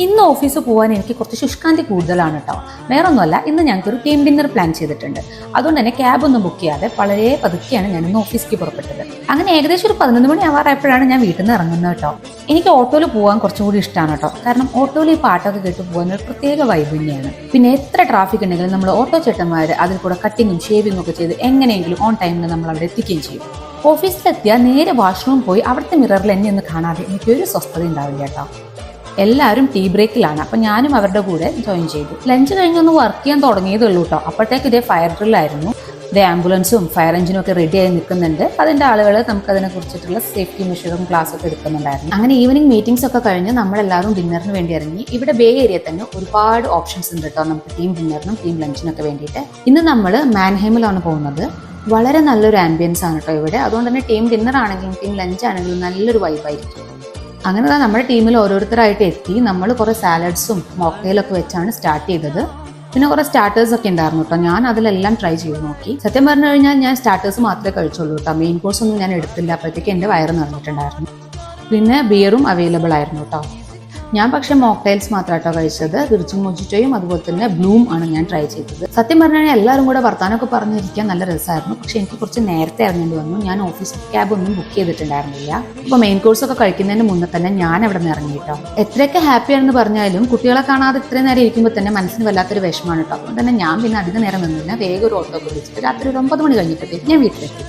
ഇന്ന് ഓഫീസിൽ പോകാൻ എനിക്ക് കുറച്ച് ശുഷ്കാന്തി കൂടുതലാണ് കേട്ടോ. വേറൊന്നുമല്ല, ഇന്ന് ഞങ്ങൾക്കൊരു ടീം ഡിന്നർ പ്ലാൻ ചെയ്തിട്ടുണ്ട്. അതുകൊണ്ട് തന്നെ ക്യാബ് ഒന്നും ബുക്ക് ചെയ്യാതെ വളരെ പതുക്കെയാണ് ഞാൻ ഇന്ന് ഓഫീസിലേക്ക് പുറപ്പെട്ടത്. അങ്ങനെ ഏകദേശം ഒരു 11 മണി ആവാറായപ്പോഴാണ് ഞാൻ വീട്ടിൽ നിന്ന് ഇറങ്ങുന്നത് കേട്ടോ. എനിക്ക് ഓട്ടോയിൽ പോകാൻ കുറച്ചുകൂടി ഇഷ്ടമാണ് കേട്ടോ. കാരണം ഓട്ടോയിൽ ഈ പാട്ടൊക്കെ കേട്ട് പോകാൻ ഒരു പ്രത്യേക വൈബ് തന്നെയാണ്. പിന്നെ എത്ര ട്രാഫിക് ഉണ്ടെങ്കിലും നമ്മൾ ഓട്ടോ ചേട്ടന്മാർ അതിൽ കൂടെ കട്ടിങ്ങും ഷേവിങ്ങും ഒക്കെ ചെയ്ത് എങ്ങനെയെങ്കിലും ഓൺ ടൈമിൽ നമ്മൾ അവിടെ എത്തിക്കുകയും ചെയ്യും. ഓഫീസിലെത്തിയാൽ നേരെ വാഷ്റൂം പോയി അവിടുത്തെ മിററിൽ എന്നെ ഒന്ന് കാണാതെ എനിക്കൊരു സ്വസ്ഥത ഉണ്ടാവില്ല കേട്ടോ. എല്ലാവരും ടീ ബ്രേക്കിലാണ്. അപ്പം ഞാനും അവരുടെ കൂടെ ജോയിൻ ചെയ്തു. ലഞ്ച് കഴിഞ്ഞൊന്ന് വർക്ക് ചെയ്യാൻ തുടങ്ങിയതേ ഉള്ളൂ കേട്ടോ. അപ്പോഴത്തേക്ക് ഇതേ ഫയർ ഡ്രില്ലായിരുന്നു. ഇതേ ആംബുലൻസും ഫയർ എഞ്ചിനും ഒക്കെ റെഡി ആയി നിൽക്കുന്നുണ്ട്. അതിൻ്റെ ആളുകൾ നമുക്ക് അതിനെ കുറിച്ചിട്ടുള്ള സേഫ്റ്റി മെഷറും ക്ലാസ്സൊക്കെ എടുക്കുന്നുണ്ടായിരുന്നു. അങ്ങനെ ഈവനിങ് മീറ്റിംഗ്സ് ഒക്കെ കഴിഞ്ഞ് നമ്മളെല്ലാവരും ഡിന്നറിന് വേണ്ടി ഇറങ്ങി. ഇവിടെ ബേ ഏരിയ തന്നെ ഒരുപാട് ഓപ്ഷൻസ് ഉണ്ട് കേട്ടോ, നമുക്ക് ടീം ഡിന്നറിനും ടീം ലഞ്ചിനൊക്കെ വേണ്ടിയിട്ട്. ഇന്ന് നമ്മൾ മാൻഹൈമിലാണ് പോകുന്നത്. വളരെ നല്ലൊരു ആംബിയൻസ് ആണ് കേട്ടോ ഇവിടെ. അതുകൊണ്ട് തന്നെ ടീം ഡിന്നർ ആണെങ്കിലും ടീം ലഞ്ച് ആണെങ്കിലും നല്ലൊരു വൈബായിരിക്കും. അങ്ങനെ നമ്മുടെ ടീമിൽ ഓരോരുത്തരായിട്ട് എത്തി. നമ്മൾ കുറേ സാലഡ്സും മോക്ടെയിലൊക്കെ വെച്ചാണ് സ്റ്റാർട്ട് ചെയ്തത്. പിന്നെ കുറേ സ്റ്റാർട്ടേഴ്സ് ഒക്കെ ഉണ്ടായിരുന്നു കേട്ടോ. ഞാൻ അതിലെല്ലാം ട്രൈ ചെയ്ത് നോക്കി. സത്യം പറഞ്ഞു കഴിഞ്ഞാൽ ഞാൻ സ്റ്റാർട്ടേഴ്സ് മാത്രമേ കഴിച്ചുള്ളൂ കേട്ടോ. മെയിൻ കോഴ്സ് ഒന്നും ഞാൻ എടുത്തില്ല. അപ്പോഴത്തേക്ക് എൻ്റെ വയറ് നിറഞ്ഞിട്ടുണ്ടായിരുന്നു. പിന്നെ ബിയറും അവൈലബിൾ ആയിരുന്നു കേട്ടോ. ഞാൻ പക്ഷേ മോക്ടെയിൽസ് മാത്രം കേട്ടോ കഴിച്ചത്. വിർജിൻ മൊജിറ്റോയും അതുപോലെ തന്നെ ബ്ലൂം ആണ് ഞാൻ ട്രൈ ചെയ്തത്. സത്യം പറഞ്ഞു കഴിഞ്ഞാൽ എല്ലാവരും കൂടെ വർത്താനമൊക്കെ പറഞ്ഞിരിക്കാൻ നല്ല രസമായിരുന്നു. പക്ഷെ എനിക്ക് കുറച്ച് നേരത്തെ ഇറങ്ങേണ്ടി വന്നു. ഞാൻ ഓഫീസ് ക്യാബ് ഒന്നും ബുക്ക് ചെയ്തിട്ടുണ്ടായിരുന്നില്ല. അപ്പോൾ മെയിൻ കോഴ്സ് ഒക്കെ കഴിക്കുന്നതിന് മുന്നേ തന്നെ ഞാൻ അവിടെ നിന്ന് ഇറങ്ങി കേട്ടോ. എത്രയൊക്കെ ഹാപ്പിയാണെന്ന് പറഞ്ഞാലും കുട്ടികളെ കാണാതെ ഇത്രയും നേരം ഇരിക്കുമ്പോൾ തന്നെ മനസ്സിന് വല്ലാത്തൊരു വിഷമമാണ് കേട്ടോ. അതുകൊണ്ട് തന്നെ ഞാൻ പിന്നെ അധികം നേരം നിന്നില്ല. വേഗം ഒരു ഓട്ടോ വിളിച്ചിട്ട് രാത്രി ഒരു 9 മണി കഴിഞ്ഞിട്ട് ഞാൻ വീട്ടിലെത്തി.